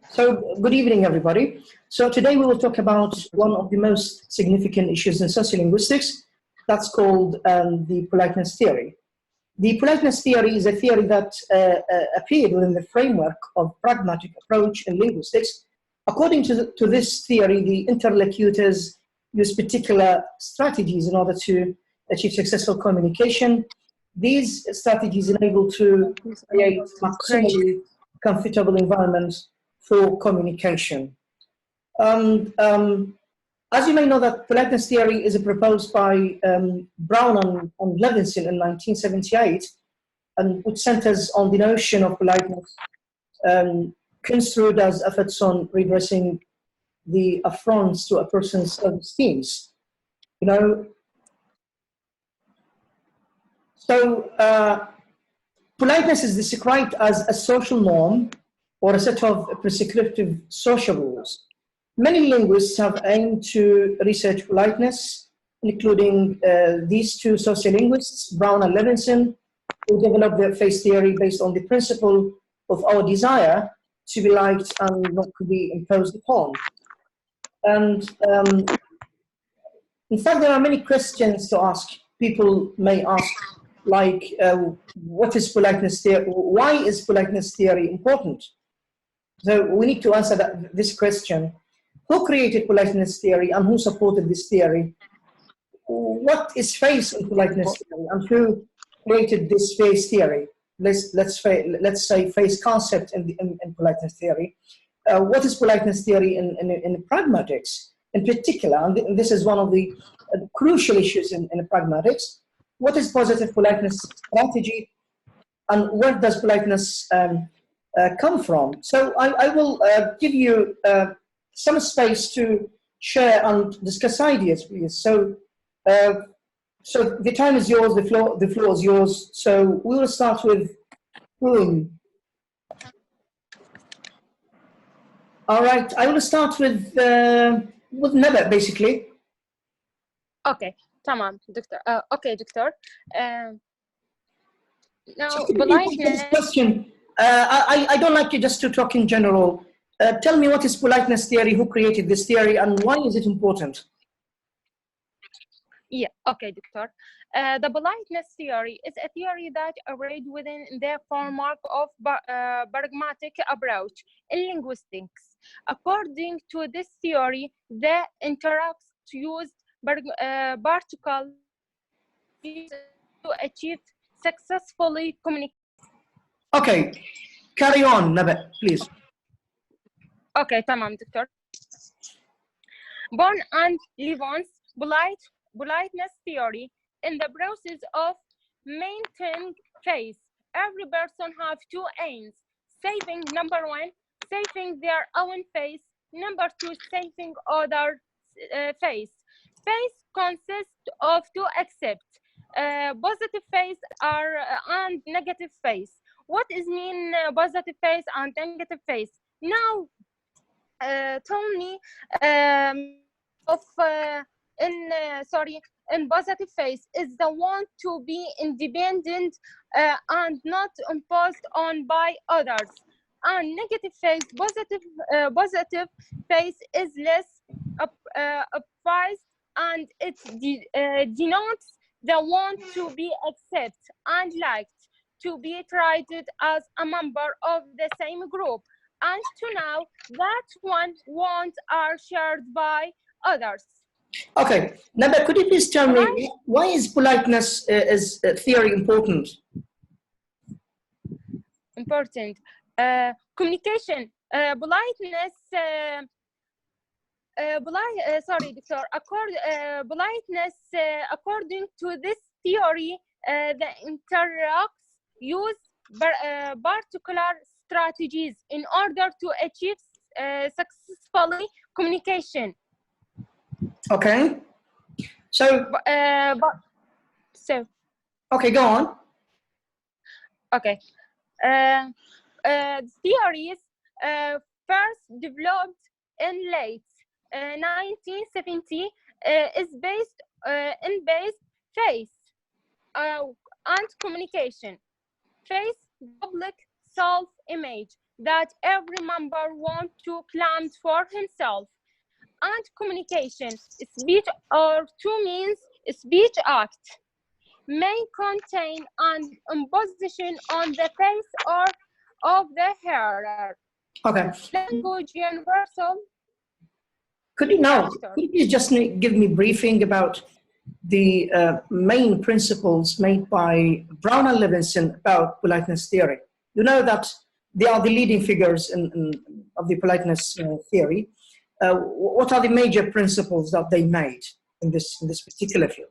So, good evening, everybody. So, today we will talk about one of the most significant issues in sociolinguistics. That's called the politeness theory. The politeness theory is a theory that appeared within the framework of pragmatic approach in linguistics. According to this theory, the interlocutors use particular strategies in order to achieve successful communication. These strategies enable to create maximally comfortable environments for communication. As you may know, that politeness theory is proposed by Brown and Levinson in 1978, and which centers on the notion of politeness construed as efforts on redressing the affronts to a person's self-esteem. You know, so politeness is described as a social norm or a set of prescriptive social rules. Many linguists have aimed to research politeness, including these two sociolinguists, Brown and Levinson, who developed their face theory based on the principle of our desire to be liked and not to be imposed upon. And in fact, there are many questions to ask. People may ask, like, what is politeness theory? Why is politeness theory important? So we need to answer this question. Who created politeness theory and who supported this theory? What is face in politeness theory and who created this face theory? Let's say face concept in politeness theory. What is politeness theory in pragmatics in particular? And this is one of the crucial issues in pragmatics. What is positive politeness strategy, and where does politeness come from? So I will give you some space to share and discuss ideas, please. So, so the time is yours, the floor is yours. So we will start with whom? All right, I will start with Naba, basically. Okay, tamam, doctor. Okay, doctor. Now, So politeness question. I don't like you just to talk in general. Tell me, what is politeness theory? Who created this theory, and why is it important? Yeah, okay, doctor. The politeness theory is a theory that arrayed within the framework of pragmatic approach in linguistics. According to this theory, the interacts used particle to achieve successfully communication. Okay, carry on, Naba, please. Okay, tamam, doctor. Born and Levin's politeness theory, in the process of maintaining face, every person have two aims: saving, number one, saving their own face; number two, saving other face. Face consists of two aspects: positive face and negative face. What is mean positive face and negative face? Now, tell me in positive face is the one to be independent and not imposed on by others, and negative face, positive face is less appraised, and it denotes the one to be accepted and liked, to be treated as a member of the same group, and to know that one wants are shared by others. Okay, Naba, could you please tell me, why is politeness theory important? Important. Communication, politeness, sorry, doctor. Politeness, according to this theory, the interacts use particular strategies in order to achieve successfully communication. Okay. So. Okay, go on. Okay. Theories first developed in late 1970 is based in face and communication. Face, public self-image, that every member wants to claim for himself. And communication, speech or two means speech act, may contain an imposition on the face or of the hearer. Okay. Language universal. Could you now, Doctor. could you please just give me a briefing about the main principles made by Brown and Levinson about politeness theory? You know that they are the leading figures of the politeness theory. What are the major principles that they made in this particular field?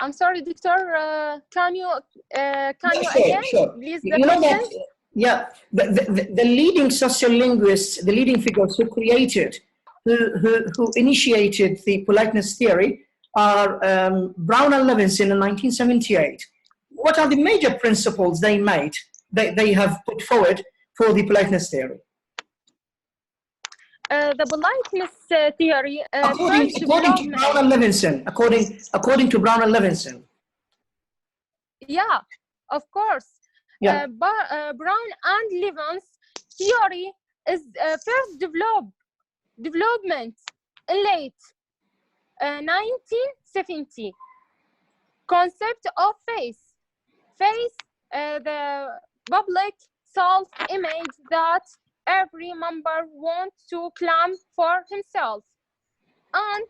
I'm sorry, Doctor. Can you Sure, again, sure. please, the You know question? that, yeah, the leading sociolinguists, the leading figures who created, who initiated the politeness theory are Brown and Levinson in 1978. What are the major principles they made, they have put forward for the politeness theory? The politeness theory, According first to Brown development. and Levinson, according to Brown and Levinson. Yeah, of course. Yeah. Brown and Levin's theory is first development in late 1970. Concept of face, the public self-image that every member wants to claim for himself, and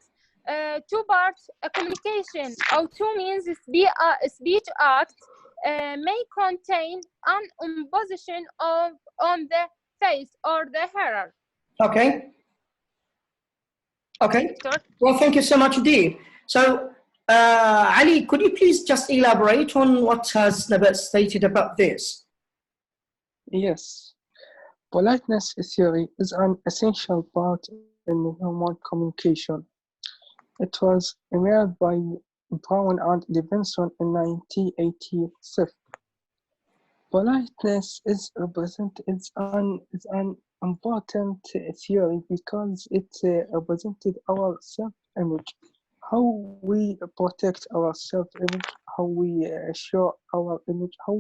two parts communication or two means speech act may contain an imposition on the face or the hearer. Okay. Okay. Doctor? Well, thank you so much, Dee. So, Ali, could you please just elaborate on what has Nabat stated about this? Yes. Politeness theory is an essential part in human communication. It was emerged by Brown and Levinson in 1987. Politeness is an important theory because it represented our self-image, how we protect our self-image, how we show our image, how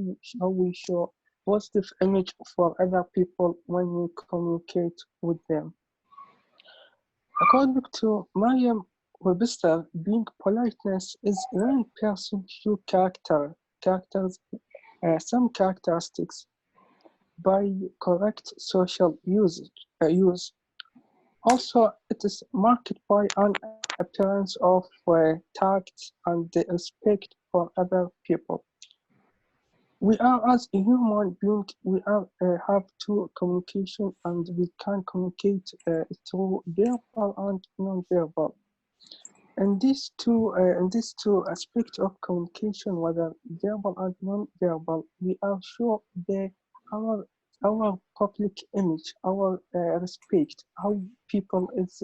we show positive image for other people when we communicate with them. According to Mariam Webster, being politeness is when person show some characteristics by correct social use. Also, it is marked by an appearance of tact and respect for other people. We are, as a human being, we have two communication, and we can communicate through verbal and non-verbal. And these two aspects of communication, whether verbal and non-verbal, we are sure our public image, our respect, how people is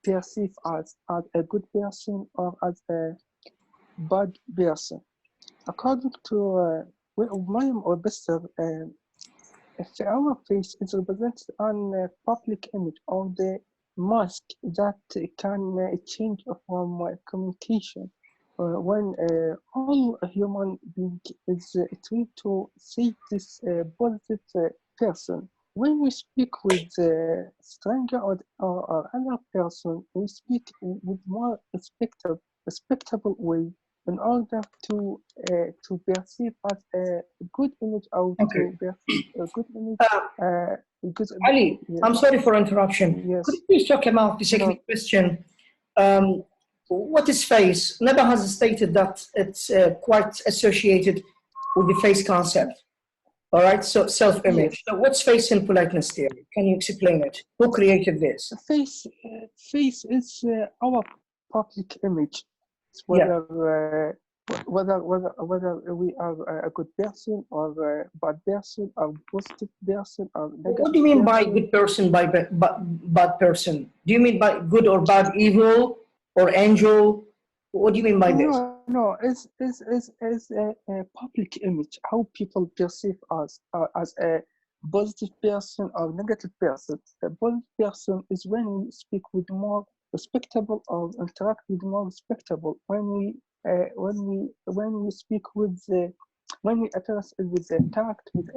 perceived as a good person or as a bad person. According to Mariam or Bester, our face is represented on public image or the mask that can change from communication. When all human being is trying to see this positive person. When we speak with a stranger or other person, we speak with more respectable way in order to perceive as a good image or Okay. to perceive a good image. Ali, yes. I'm sorry for interruption. Yes. Could you please talk about the second question? What is face? Neba has stated that it's quite associated with the face concept. All right, so self-image. Yes. So what's face in politeness theory? Can you explain it? Who created this? Face is our public image. Yeah. Whether we are a good person or a bad person or positive person or negative. What do you mean by good person, by bad person? Do you mean by good or bad, evil or angel? What do you mean by this? No, it's a public image, how people perceive us as a positive person or negative person. A positive person is when we speak with more respectable or interact with more respectable. When we speak with when we address it with a tact, with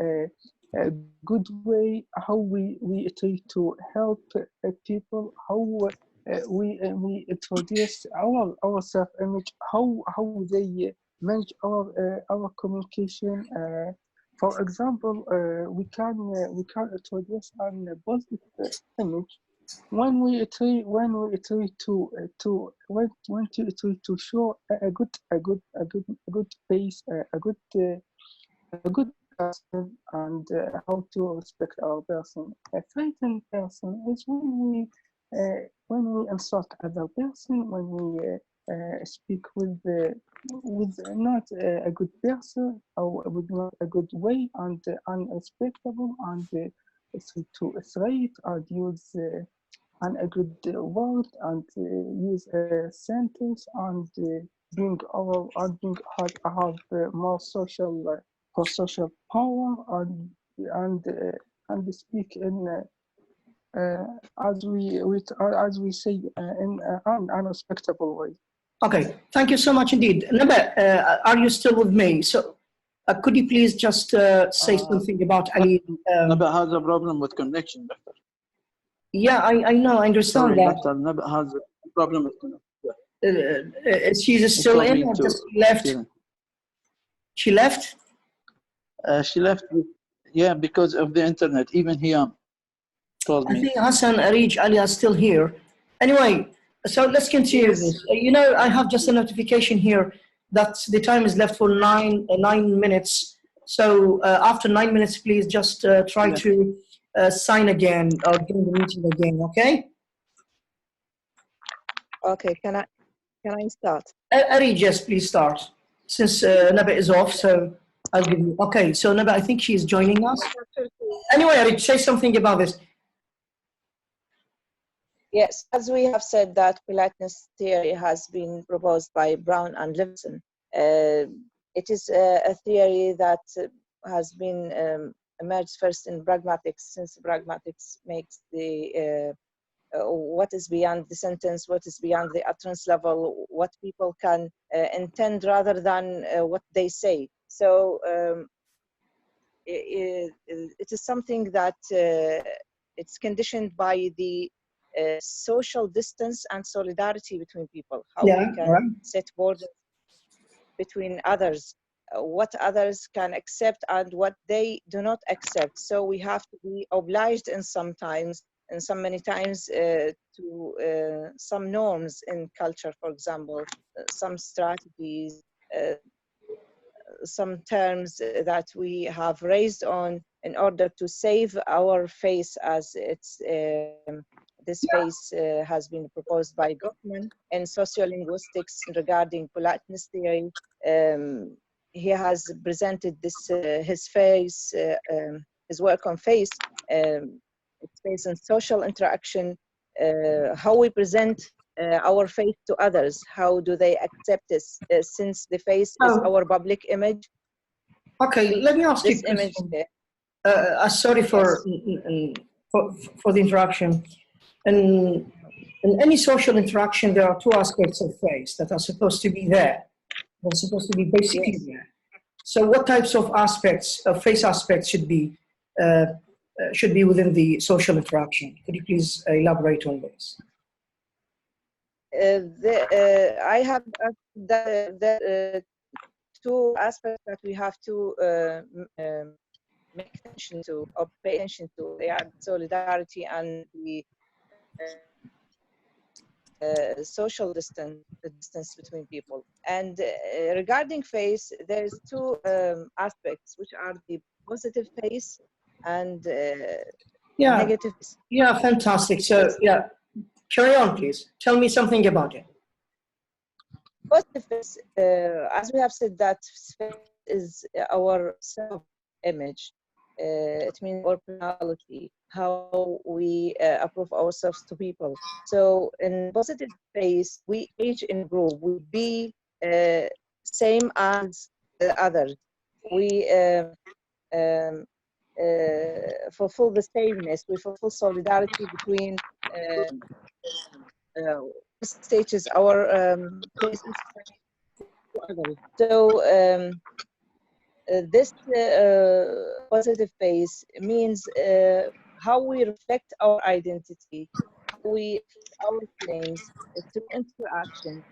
a good way, how we try to help people, how we introduce our self image, how they manage our communication. For example, we can introduce a positive image when we try to show a good face, a good person, and how to respect our person. A frightened person is when we insult other person, when we speak with not a good person, or with not a good way, and unrespectable, and to threat and use and a good word, and use a sentence, and being have more social for social power, and speak in as we say in an unrespectable way. Okay, thank you so much indeed. Naba, are you still with me? So, could you please just say something about Ali? Naba has a problem with connection, Doctor. Yeah, I know, I understand Sorry, that. Doctor. Naba has a problem with connection. She's still in, or just left? She left? She left, yeah, because of the internet. Even here told I me. think Hassan, Arij, Ali are still here. Anyway, so let's continue this. I have just a notification here that the time is left for 9 minutes. So after 9 minutes, please just try to sign again or join the meeting again, okay? Okay, can I start? Arij, yes, please start. Since Naba is off, so I'll give you. Okay, so Naba, I think she's joining us. Anyway, Arij, say something about this. Yes, as we have said that politeness theory has been proposed by Brown and Levinson. It is a theory that has been emerged first in pragmatics, since pragmatics makes the what is beyond the sentence, what is beyond the utterance level, what people can intend rather than what they say. So it is something that it's conditioned by the social distance and solidarity between people, how we can set borders between others, what others can accept and what they do not accept. So we have to be obliged in many times to some norms in culture, for example, some strategies, some terms that we have raised on in order to save our face, as it's this face has been proposed by Goffman in sociolinguistics regarding politeness theory. He has presented this his work on face. It's based on social interaction, how we present our face to others. How do they accept this? Since the face is our public image. Okay, let me ask this you. Image. Sorry for the interruption. In any social interaction, there are two aspects of face that are supposed to be there. They're supposed to be basically there. So, what types of aspects, face aspects, should be within the social interaction? Could you please elaborate on this? I have the two aspects that we have to make attention to or pay attention to. They are solidarity and the social distance, the distance between people. And regarding face, there's two aspects, which are the positive face and negative face. Yeah, fantastic. So, carry on, please. Tell me something about it. Positive face, as we have said, that face is our self-image. It means our personality, how we approve ourselves to people. So in positive face, we age in group, we be same as others. We fulfill the sameness, we fulfill solidarity between stages, our places to others. So this positive face means how we reflect our identity, how we our feelings through interaction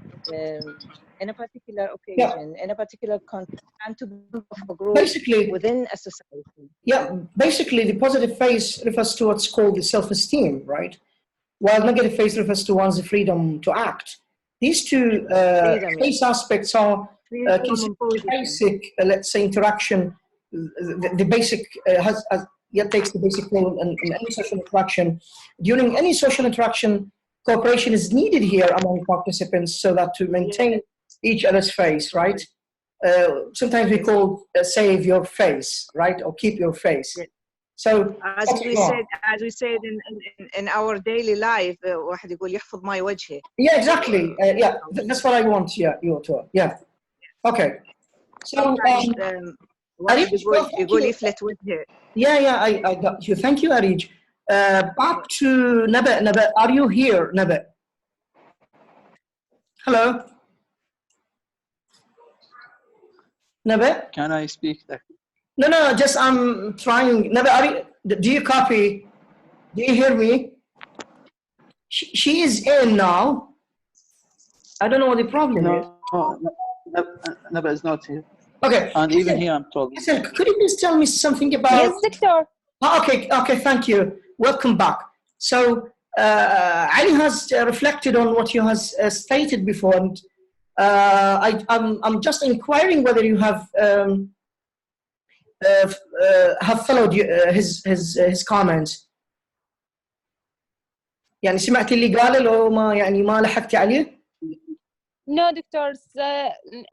in a particular occasion, in a particular context, and to build a group Basically, within a society. yeah, basically the positive face refers to what's called the self-esteem, right? While negative face refers to one's freedom to act. These two face aspects are basic, let's say, interaction. The basic yet takes the basic role in any social interaction. During any social interaction, cooperation is needed here among participants so that to maintain each other's face, right? Sometimes we call save your face, right, or keep your face. So as we said in our daily life, واحد يقول يحفظ ما وجهه. Yeah, exactly. Yeah, that's what I want. Yeah, you too. Yeah. Okay. So واحد يقول يفلت وجهه. Yeah, I got you. Thank you, Arij. Back to Naba. Naba, are you here, Naba? Hello. Naba? Can I speak? No, just I'm trying. Naba, do you copy? Do you hear me? She is in now. I don't know what the problem is. No, Naba is not here. Okay. And even here, I'm told. Listen, could you please tell me something about... Yes, Doctor. Okay, thank you. Welcome back. So, Ali has reflected on what you has stated before, and I'm just inquiring whether you have followed his comments. يعني سمعت اللي قاله لو ما يعني ما لحقتي عليه؟ No, doctors.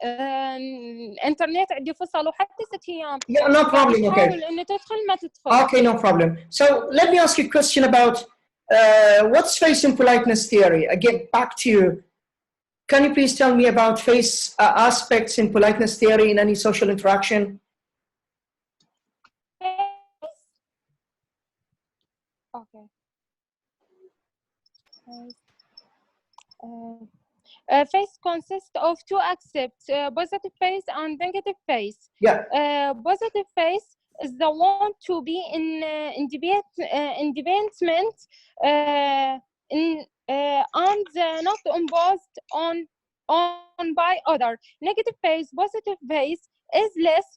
الانترنت عندي فصل وحتى 6 أيام. Yeah, no problem. Okay. حاول إنه تدخل ما تدخل. Okay, no problem. So let me ask you a question about what's face in politeness theory. Again, back to you. Can you please tell me about face aspects in politeness theory in any social interaction? Okay. Face consists of two aspects, positive face and negative face. Yeah. Positive face is the one to be in independent and not imposed on by other. Negative face, positive face is less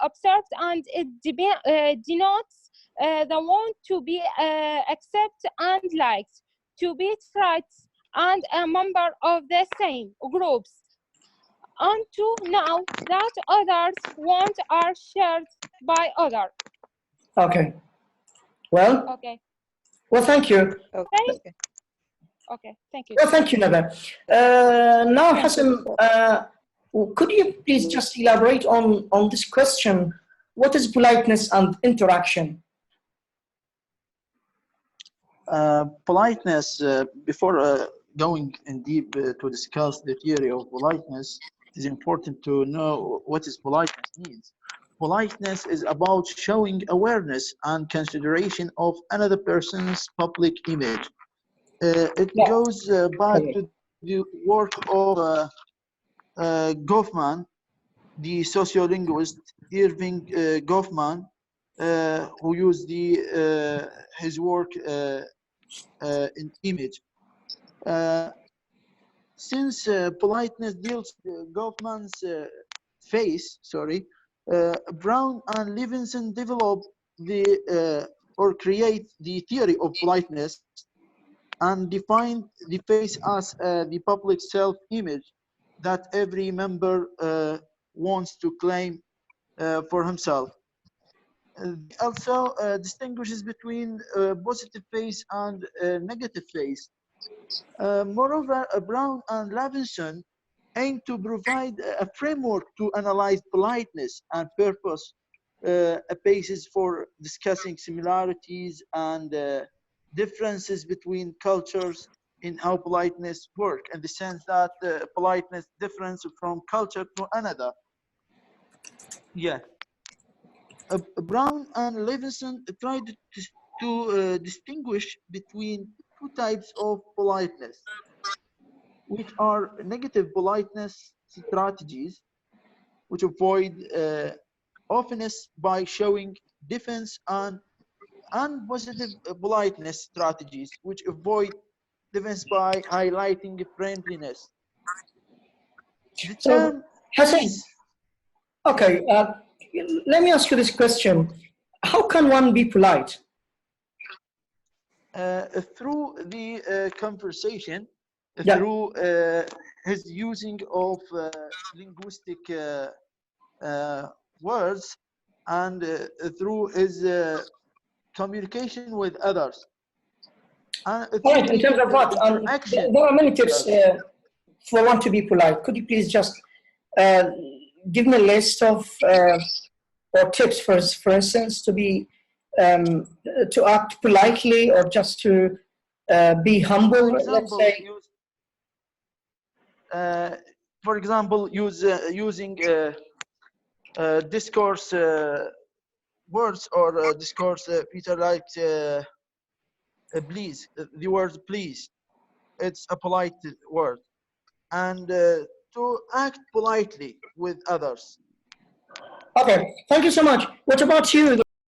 observed and it denotes the one to be accepted and liked, to be tried and a member of the same groups, and to know that others want are shared by others. Okay. Well. Okay. Well, thank you. Okay. Thank you. Well, thank you, Naba. Now, Hassan, could you please just elaborate on this question? What is politeness and interaction? Politeness, before going in deep to discuss the theory of politeness, it is important to know what is politeness means. Politeness is about showing awareness and consideration of another person's public image. It goes back to the work of Goffman, the sociolinguist Irving Goffman, who used his work in image. Since politeness deals with Goffman's face, Brown and Levinson developed or create the theory of politeness and defined the face as the public self-image that every member wants to claim for himself. Also distinguishes between positive face and negative face. Moreover, Brown and Levinson aim to provide a framework to analyze politeness and purpose, a basis for discussing similarities and differences between cultures in how politeness work, in the sense that politeness differs from culture to another. Yeah. Brown and Levinson tried to distinguish between two types of politeness, which are negative politeness strategies, which avoid openness by showing defense and positive politeness strategies, which avoid defense by highlighting friendliness. The So, term Hassan, peace. okay, let me ask you this question. How can one be polite? Through the conversation, Yeah. through his using of linguistic words, and through his communication with others. All right, in terms of what? Interaction. There are many tips for one to be polite. Could you please just give me a list of or tips, for instance, to be to act politely or just to be humble, let's say? For example, using discourse words or discourse Peter like please. The word please, it's a polite word, and to act politely with others. Okay, thank you so much. What about you?